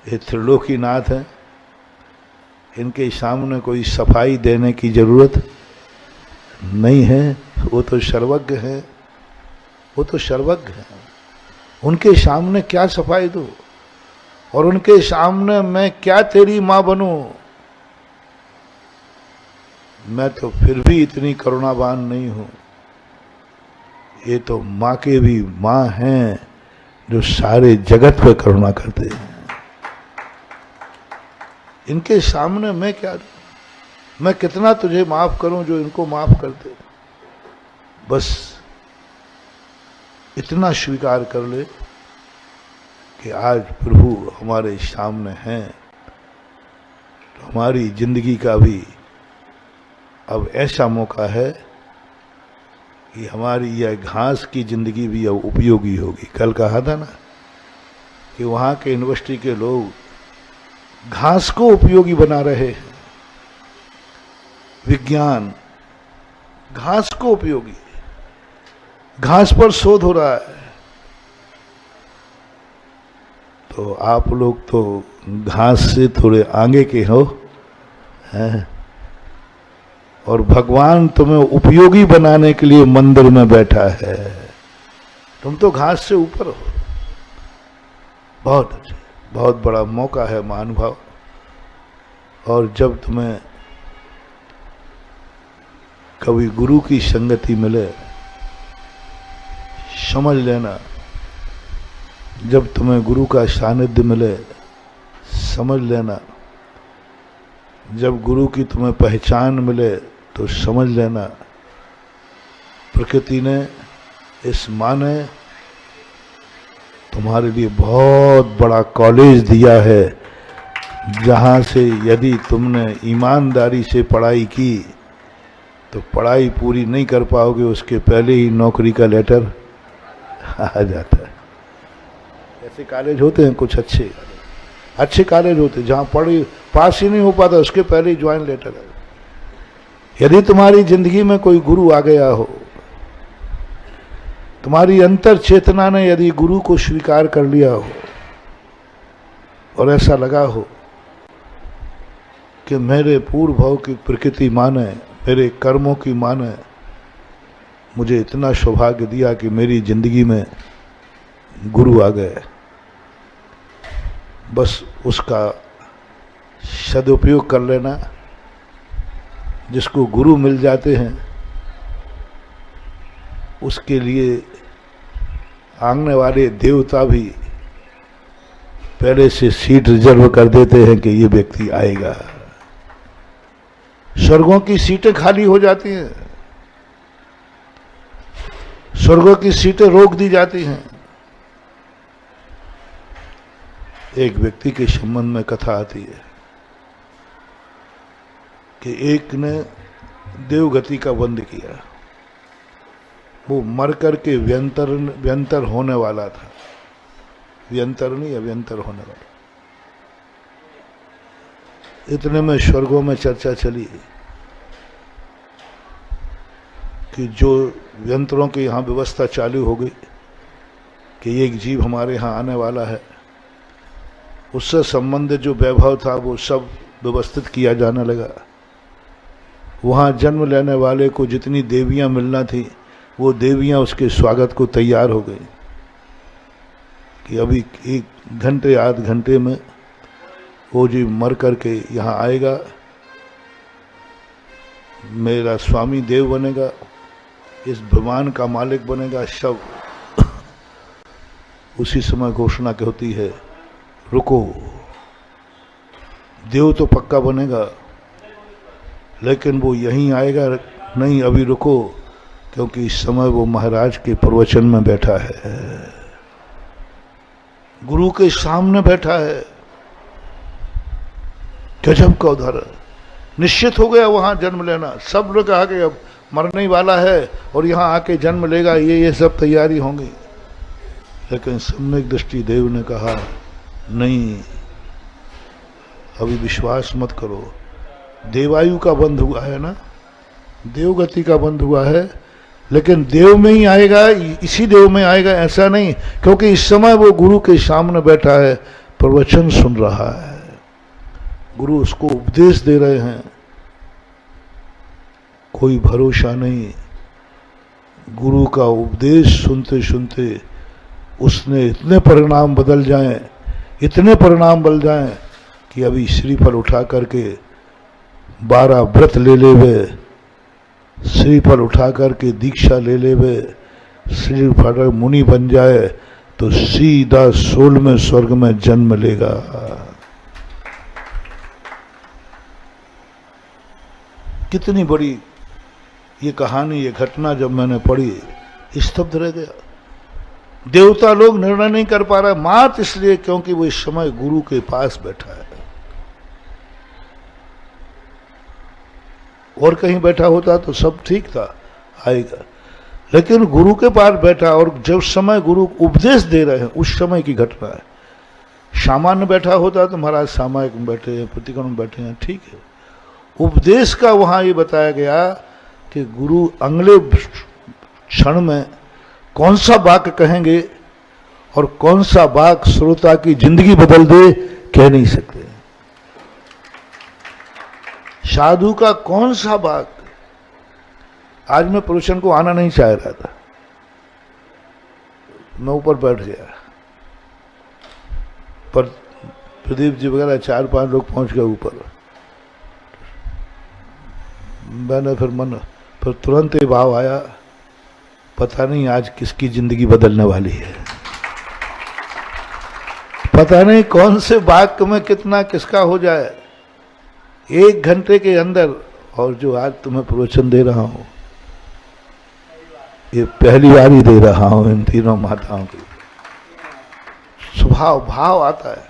ये त्रिलोकीनाथ है, इनके सामने कोई सफाई देने की जरूरत नहीं है। वो तो सर्वज्ञ है, वो तो सर्वज्ञ है। उनके सामने क्या सफाई दो, और उनके सामने मैं क्या तेरी मां बनूं। मैं तो फिर भी इतनी करुणावान नहीं हूं। ये तो मां के भी मां हैं जो सारे जगत पर करुणा करते हैं। इनके सामने मैं क्या, मैं कितना तुझे माफ करूं जो इनको माफ करते। बस इतना स्वीकार कर ले कि आज प्रभु हमारे सामने हैं, तो हमारी जिंदगी का भी अब ऐसा मौका है कि हमारी यह घास की जिंदगी भी अब उपयोगी होगी। कल कहा था ना कि वहाँ के यूनिवर्सिटी के लोग घास को उपयोगी बना रहे हैं। विज्ञान घास को उपयोगी, घास पर शोध हो रहा है। तो आप लोग तो घास से थोड़े आगे के हो हैं, और भगवान तुम्हें उपयोगी बनाने के लिए मंदिर में बैठा है। तुम तो घास से ऊपर हो। बहुत अच्छा, बहुत बड़ा मौका है महानुभाव। और जब तुम्हें कभी गुरु की संगति मिले, समझ लेना, जब तुम्हें गुरु का सानिध्य मिले, समझ लेना, जब गुरु की तुम्हें पहचान मिले तो समझ लेना प्रकृति ने, इस माँ ने तुम्हारे लिए बहुत बड़ा कॉलेज दिया है, जहाँ से यदि तुमने ईमानदारी से पढ़ाई की तो पढ़ाई पूरी नहीं कर पाओगे, उसके पहले ही नौकरी का लेटर आ जाता है। ऐसे कॉलेज होते हैं कुछ अच्छे कॉलेज होते हैं जहाँ पढ़ी पास ही नहीं हो पाता, उसके पहले ही ज्वाइन लेटर है। यदि तुम्हारी जिंदगी में कोई गुरु आ गया हो, तुम्हारी अंतर चेतना ने यदि गुरु को स्वीकार कर लिया हो, और ऐसा लगा हो कि मेरे पूर्व भाव की प्रकृति माने, मेरे कर्मों की माने मुझे इतना सौभाग्य दिया कि मेरी जिंदगी में गुरु आ गए, बस उसका सदुपयोग कर लेना। जिसको गुरु मिल जाते हैं उसके लिए आने वाले देवता भी पहले से सीट रिजर्व कर देते हैं कि ये व्यक्ति आएगा। स्वर्गों की सीटें खाली हो जाती हैं, स्वर्गों की सीटें रोक दी जाती हैं। एक व्यक्ति के संबंध में कथा आती है कि एक ने देवगति का बंद किया। वो मर करके व्यंतर होने वाला था, व्यंतर नहीं अव्यंतर होने वाला। इतने में स्वर्गों में चर्चा चली कि जो व्यंतरों की यहाँ व्यवस्था चालू हो गई कि एक जीव हमारे यहाँ आने वाला है, उससे संबंधित जो वैभव था वो सब व्यवस्थित किया जाने लगा। वहाँ जन्म लेने वाले को जितनी देवियाँ मिलना थी वो देवियाँ उसके स्वागत को तैयार हो गई कि अभी 1 घंटे आध घंटे में वो जी मर करके यहाँ आएगा, मेरा स्वामी देव बनेगा, इस ब्रह्मांड का मालिक बनेगा। सब उसी समय घोषणा की होती है, रुको, देव तो पक्का बनेगा लेकिन वो यहीं आएगा नहीं, अभी रुको, क्योंकि इस समय वो महाराज के प्रवचन में बैठा है, गुरु के सामने बैठा है। गजब का उदाहरण। निश्चित हो गया वहां जन्म लेना। सब लोग आके अब मरने वाला है और यहाँ आके जन्म लेगा, ये सब तैयारी होंगी। लेकिन सम्यक दृष्टि देव ने कहा, नहीं, अभी विश्वास मत करो। देवायु का बंध हुआ है ना, देवगति का बंध हुआ है, लेकिन देव में ही आएगा, इसी देव में आएगा ऐसा नहीं, क्योंकि इस समय वो गुरु के सामने बैठा है, प्रवचन सुन रहा है, गुरु उसको उपदेश दे रहे हैं। कोई भरोसा नहीं, गुरु का उपदेश सुनते सुनते उसने इतने परिणाम बदल जाएं, इतने परिणाम बदल जाएं कि अभी श्रीफल उठा करके 12 व्रत ले लेवे, श्रीफल उठा करके दीक्षा ले लेवे, श्रीफल मुनि बन जाए तो सीधा 16वें स्वर्ग में जन्म लेगा। कितनी बड़ी ये कहानी, ये घटना जब मैंने पढ़ी स्तब्ध रह गया। देवता लोग निर्णय नहीं कर पा रहे, मात्र इसलिए क्योंकि वो इस समय गुरु के पास बैठा है। और कहीं बैठा होता तो सब ठीक था, आएगा, लेकिन गुरु के पास बैठा। और जब समय गुरु उपदेश दे रहे हैं उस समय की घटना है। सामान्य बैठा होता तो महाराज सामायिक में बैठे हैं, प्रतिक्रम में बैठे हैं, ठीक है। उपदेश का वहां ये बताया गया कि गुरु अगले क्षण में कौन सा वाक्य कहेंगे और कौन सा वाक्य श्रोता की जिंदगी बदल दे, कह नहीं सकते। साधु का कौन सा वाक्य। आज मैं प्रवचन को आना नहीं चाह रहा था, मैं ऊपर बैठ गया, पर प्रदीप जी वगैरह 4-5 लोग पहुंच गए ऊपर। मैंने फिर तुरंत ही भाव आया, पता नहीं आज किसकी जिंदगी बदलने वाली है, पता नहीं कौन से वाक्य में कितना किसका हो जाए 1 घंटे के अंदर। और जो आज तुम्हें प्रवचन दे रहा हूं, ये पहली बार ही दे रहा हूं इन तीनों माताओं की। स्वभाव भाव आता है।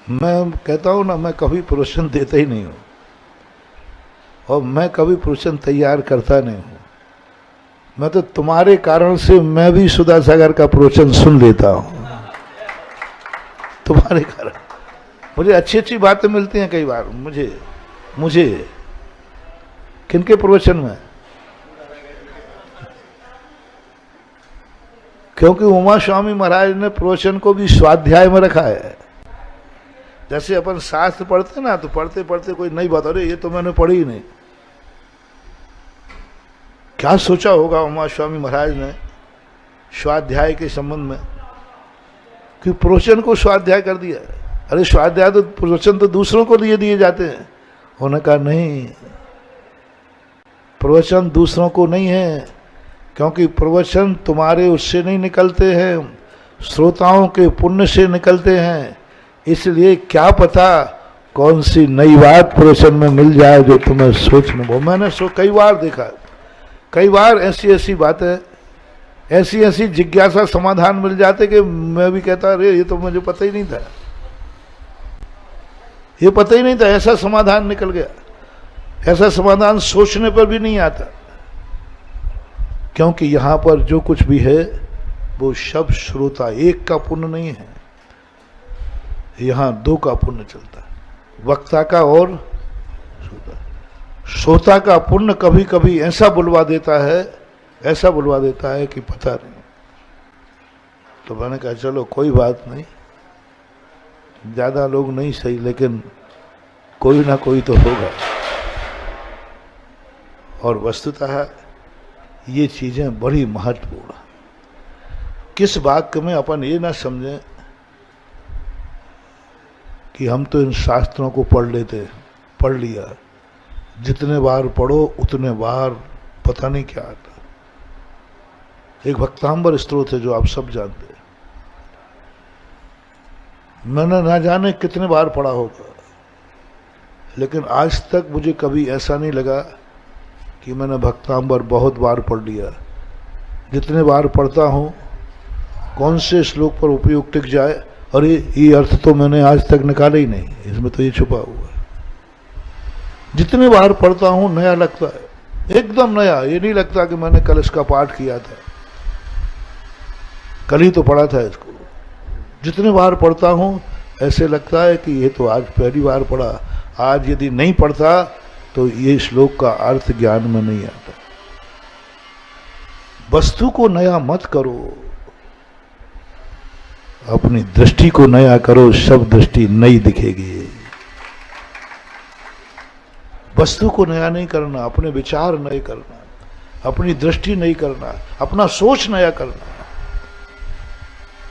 मैं कहता हूं ना, मैं कभी प्रवचन देता ही नहीं हूं और मैं कभी प्रवचन तैयार करता नहीं हूं। मैं तो तुम्हारे कारण से मैं भी सुधा सागर का प्रवचन सुन लेता हूं, तुम्हारे कारण। मुझे अच्छी अच्छी बातें मिलती हैं कई बार मुझे किनके प्रवचन में, क्योंकि उमा स्वामी महाराज ने प्रवचन को भी स्वाध्याय में रखा है। जैसे अपन शास्त्र पढ़ते ना, तो पढ़ते पढ़ते कोई नई बात, अरे ये तो मैंने पढ़ी ही नहीं। क्या सोचा होगा उमा स्वामी महाराज ने स्वाध्याय के संबंध में कि प्रवचन को स्वाध्याय कर दिया। अरे स्वाध्याय तो प्रवचन तो दूसरों को लिए दिए जाते हैं। उन्होंने कहा नहीं, प्रवचन दूसरों को नहीं है, क्योंकि प्रवचन तुम्हारे उससे नहीं निकलते हैं, श्रोताओं के पुण्य से निकलते हैं। इसलिए क्या पता कौन सी नई बात प्रवचन में मिल जाए जो तुम्हें सोचने को। मैंने कई बार देखा, कई बार ऐसी ऐसी बातें, ऐसी ऐसी जिज्ञासा समाधान मिल जाते कि मैं भी कहता अरे ये तो मुझे पता ही नहीं था, ये पता ही नहीं था, ऐसा समाधान निकल गया। ऐसा समाधान सोचने पर भी नहीं आता, क्योंकि यहां पर जो कुछ भी है वो सब श्रोता एक का पुण्य नहीं है, यहां दो का पुण्य चलता है, वक्ता का और श्रोता। श्रोता का पुण्य कभी कभी ऐसा बुलवा देता है, ऐसा बुलवा देता है कि पता नहीं। तो मैंने कहा चलो कोई बात नहीं, ज्यादा लोग नहीं सही, लेकिन कोई ना कोई तो होगा। और वस्तुतः ये चीजें बड़ी महत्वपूर्ण। किस वाक्य में अपन ये ना समझें कि हम तो इन शास्त्रों को पढ़ लेते, पढ़ लिया, जितने बार पढ़ो उतने बार पता नहीं क्या आता। एक भक्तांबर स्तोत्र है जो आप सब जानते हैं, मैंने ना जाने कितने बार पढ़ा होगा, लेकिन आज तक मुझे कभी ऐसा नहीं लगा कि मैंने भक्तांबर बहुत बार पढ़ लिया। जितने बार पढ़ता हूँ कौन से श्लोक पर उपयोग टिक जाए, और ये अर्थ तो मैंने आज तक निकाला ही नहीं, इसमें तो ये छुपा हुआ है। जितने बार पढ़ता हूँ नया लगता है, एकदम नया। ये नहीं लगता कि मैंने कल इसका पाठ किया था, कल ही तो पढ़ा था इसको। जितने बार पढ़ता हूँ ऐसे लगता है कि ये तो आज पहली बार पढ़ा। आज यदि नहीं पढ़ता तो ये श्लोक का अर्थ ज्ञान में नहीं आता। वस्तु को नया मत करो, अपनी दृष्टि को नया करो, सब दृष्टि नई दिखेगी। वस्तु को नया नहीं करना, अपने विचार नए करना, अपनी दृष्टि नई करना, अपना सोच नया करना।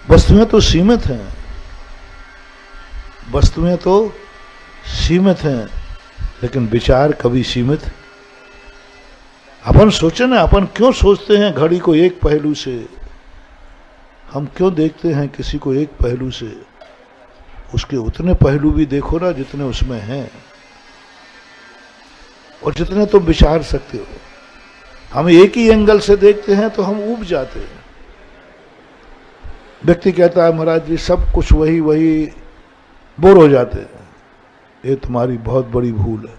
वस्तुएं तो सीमित हैं, वस्तुएं तो सीमित हैं, लेकिन विचार कभी सीमित। अपन सोचे ना, अपन क्यों सोचते हैं घड़ी को एक पहलू से, हम क्यों देखते हैं किसी को एक पहलू से? उसके उतने पहलू भी देखो ना जितने उसमें हैं, और जितने तुम विचार सकते हो। हम एक ही एंगल से देखते हैं तो हम ऊब जाते हैं। व्यक्ति कहता है महाराज जी सब कुछ वही वही, बोर हो जाते हैं। ये तुम्हारी बहुत बड़ी भूल है।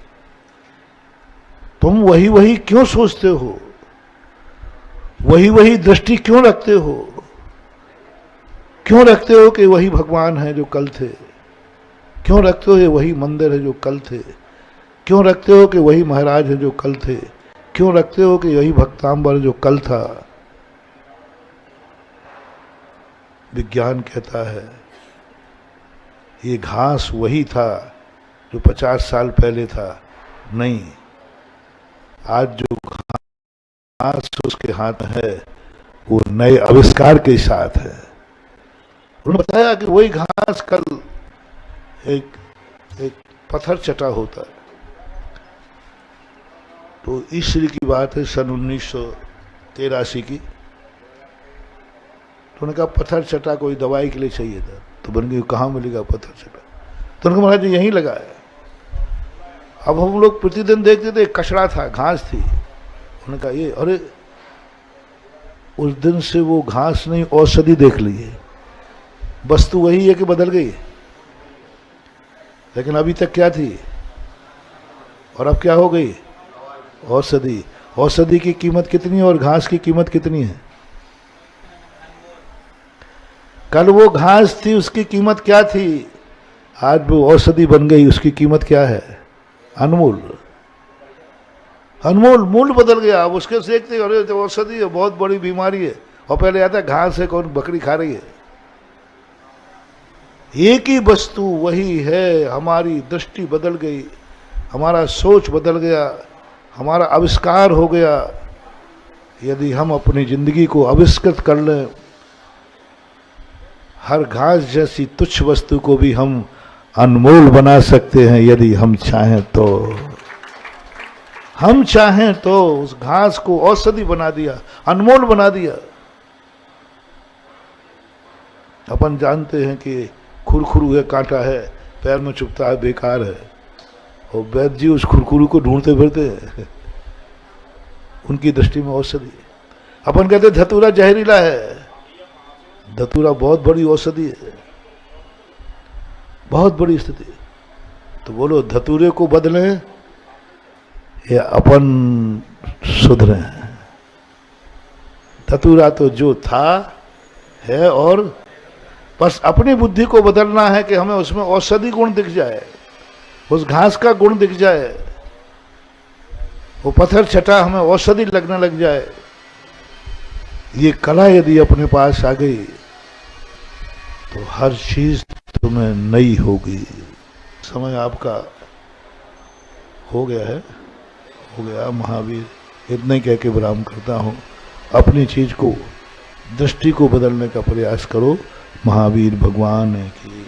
तुम वही वही क्यों सोचते हो? वही वही दृष्टि क्यों रखते हो? क्यों रखते हो कि वही भगवान है जो कल थे? क्यों रखते हो ये वही मंदिर है जो कल थे? क्यों रखते हो कि वही महाराज है जो कल थे? क्यों रखते हो कि यही भक्तांबर जो कल था? विज्ञान कहता है ये घास वही था जो 50 साल पहले था। नहीं, आज जो घास उसके हाथ है वो नए आविष्कार के साथ है। उन्होंने बताया कि वही घास कल एक पत्थर चटा होता है। तो ईश्वरी की बात है सन 1983 की। तो उन्होंने कहा पत्थर चटा कोई दवाई के लिए चाहिए था। तो बन गई कहाँ मिलेगा पत्थर चटा? तो उन्होंने महाराज जी यहीं लगाया। अब हम लोग प्रतिदिन देखते थे कचड़ा था, घास थी। उन्होंने कहा ये, अरे उस दिन से वो घास नहीं औषधि देख ली है। वस्तु वही है कि बदल गई, लेकिन अभी तक क्या थी और अब क्या हो गई? औषधि। औषधि की कीमत कितनी है और घास की कीमत कितनी है? कल वो घास थी, उसकी कीमत क्या थी? आज वो औषधि बन गई, उसकी कीमत क्या है? अनमोल। अनमोल, मूल बदल गया। अब उसके देखते अरे तो औषधि है, बहुत बड़ी बीमारी है, और पहले आता घास है, कौन बकरी खा रही है। एक ही वस्तु वही है, हमारी दृष्टि बदल गई, हमारा सोच बदल गया, हमारा आविष्कार हो गया। यदि हम अपनी जिंदगी को आविष्कृत कर लें, हर घास जैसी तुच्छ वस्तु को भी हम अनमोल बना सकते हैं यदि हम चाहें तो। हम चाहें तो उस घास को औषधि बना दिया, अनमोल बना दिया। अपन जानते हैं कि खुरखुरू है, कांटा है, पैर में चुभता है, बेकार है, और वैद्य जी उस खुरखुरू को ढूंढते फिरते हैं, उनकी दृष्टि में औषधि। अपन कहते धतूरा जहरीला है, धतूरा बहुत बड़ी औषधि है, बहुत बड़ी स्थिति। तो बोलो धतूरे को बदलें या अपन सुधरें? धतूरा तो जो था है, और बस अपनी बुद्धि को बदलना है कि हमें उसमें औषधि गुण दिख जाए, उस घास का गुण दिख जाए, वो पत्थर छटा हमें औषधि लगने लग जाए। ये कला यदि अपने पास आ गई तो हर चीज तुम्हें नई होगी। समय आपका हो गया है, हो गया महावीर। इतना ही कह के विराम करता हूँ। अपनी चीज को, दृष्टि को बदलने का प्रयास करो। महावीर भगवान की